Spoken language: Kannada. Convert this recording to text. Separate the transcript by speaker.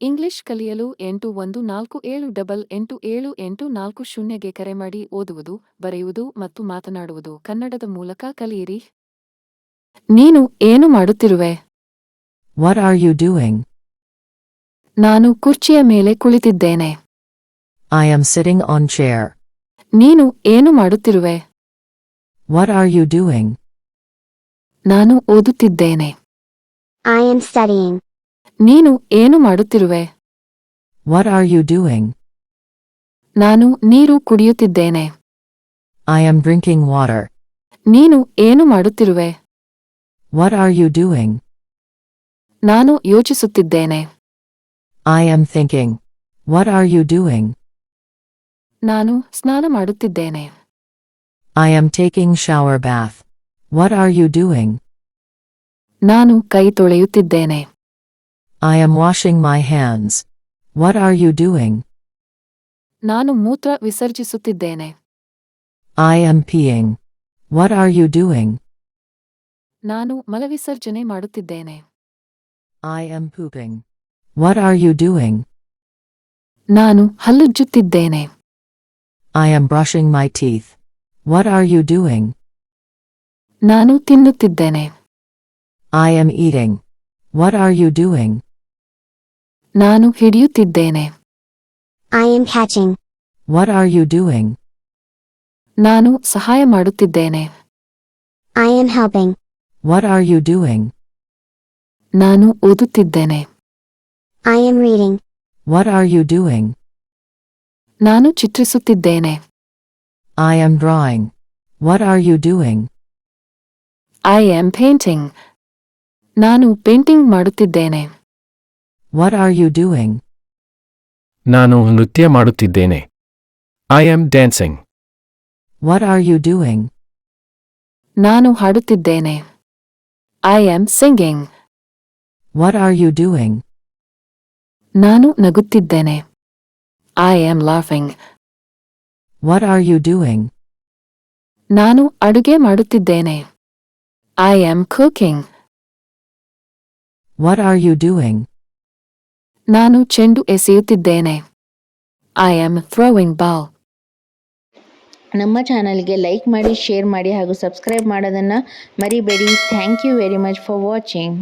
Speaker 1: ಇಂಗ್ಲಿಷ್ ಕಲಿಯಲು 8147887840ಗೆ ಕರೆ ಮಾಡಿ ಓದುವುದು, ಬರೆಯುವುದು ಮತ್ತು ಮಾತನಾಡುವುದು ಕನ್ನಡದ ಮೂಲಕ ಕಲಿಯಿರಿ. ನೀನು ಏನು ಮಾಡುತ್ತಿರುವೆ?
Speaker 2: What are you doing?
Speaker 1: ನಾನು ಕುರ್ಚಿಯ ಮೇಲೆ ಕುಳಿತಿದ್ದೇನೆ.
Speaker 2: I am sitting on chair.
Speaker 1: ನೀನು ಏನು ಮಾಡುತ್ತಿರುವೆ?
Speaker 2: What are you doing?
Speaker 1: ನಾನು ಓದುತ್ತಿದ್ದೇನೆ.
Speaker 3: I am studying.
Speaker 1: ನೀನು ಏನು ಮಾಡುತ್ತಿರುವೆ?
Speaker 2: What are you doing?
Speaker 1: ನಾನು ನೀರು ಕುಡಿಯುತ್ತಿದ್ದೇನೆ.
Speaker 2: I am drinking water.
Speaker 1: ನೀನು ಏನು ಮಾಡುತ್ತಿರುವೆ?
Speaker 2: What are you doing?
Speaker 1: ನಾನು ಯೋಚಿಸುತ್ತಿದ್ದೇನೆ.
Speaker 2: I am thinking. What are you doing?
Speaker 1: ನಾನು ಸ್ನಾನ ಮಾಡುತ್ತಿದ್ದೇನೆ.
Speaker 2: I am taking shower bath. What are you doing?
Speaker 1: ನಾನು ಕೈ ತೊಳೆಯುತ್ತಿದ್ದೇನೆ.
Speaker 2: I am washing my hands. What are you doing?
Speaker 1: ನಾನು ಮೂತ್ರ ವಿಸರ್ಜಿಸುತ್ತಿದ್ದೇನೆ.
Speaker 2: I am peeing. What are you doing?
Speaker 1: ನಾನು ಮಲವಿಸರ್ಜನೆ ಮಾಡುತ್ತಿದ್ದೇನೆ.
Speaker 2: I am pooping. What are you doing?
Speaker 1: ನಾನು ಹಲ್ಲುಜ್ಜುತ್ತಿದ್ದೇನೆ.
Speaker 2: I am brushing my teeth. What are you doing?
Speaker 1: ನಾನು ತಿನ್ನುತ್ತಿದ್ದೇನೆ.
Speaker 2: I am eating. What are you doing?
Speaker 1: ನಾನು ಹಿಡಿಯುತ್ತಿದ್ದೇನೆ.
Speaker 3: I am catching.
Speaker 2: What are you doing?
Speaker 1: ನಾನು ಸಹಾಯ ಮಾಡುತ್ತಿದ್ದೇನೆ.
Speaker 3: I am helping.
Speaker 2: What are you doing?
Speaker 1: ನಾನು ಓದುತ್ತಿದ್ದೇನೆ.
Speaker 3: I am reading.
Speaker 2: What are you doing?
Speaker 1: ನಾನು ಚಿತ್ರಿಸುತ್ತಿದ್ದೇನೆ.
Speaker 2: I am drawing. What are you doing?
Speaker 1: I am painting. ನಾನು ಪೇಂಟಿಂಗ್ ಮಾಡುತ್ತಿದ್ದೇನೆ.
Speaker 2: What are you doing?
Speaker 4: ನಾನು ನೃತ್ಯ ಮಾಡುತ್ತಿದ್ದೇನೆ. I am dancing.
Speaker 2: What are you doing?
Speaker 1: ನಾನು ಹಾಡುತ್ತಿದ್ದೇನೆ. I am singing.
Speaker 2: What are you doing?
Speaker 1: ನಾನು ನಗುತ್ತಿದ್ದೇನೆ. I am laughing.
Speaker 2: What are you doing?
Speaker 1: ನಾನು ಅಡುಗೆ ಮಾಡುತ್ತಿದ್ದೇನೆ. I am cooking.
Speaker 2: What are you doing?
Speaker 1: ನಾನು ಚೆಂಡು ಎಸೆಯುತ್ತಿದ್ದೇನೆ. I am throwing ball.
Speaker 5: ನಮ್ಮ ಚಾನಲ್ಗೆ ಲೈಕ್ ಮಾಡಿ, ಶೇರ್ ಮಾಡಿ ಹಾಗೂ ಸಬ್ಸ್ಕ್ರೈಬ್ ಮಾಡೋದನ್ನು ಮರಿಬೇಡಿ. Thank you very much for watching.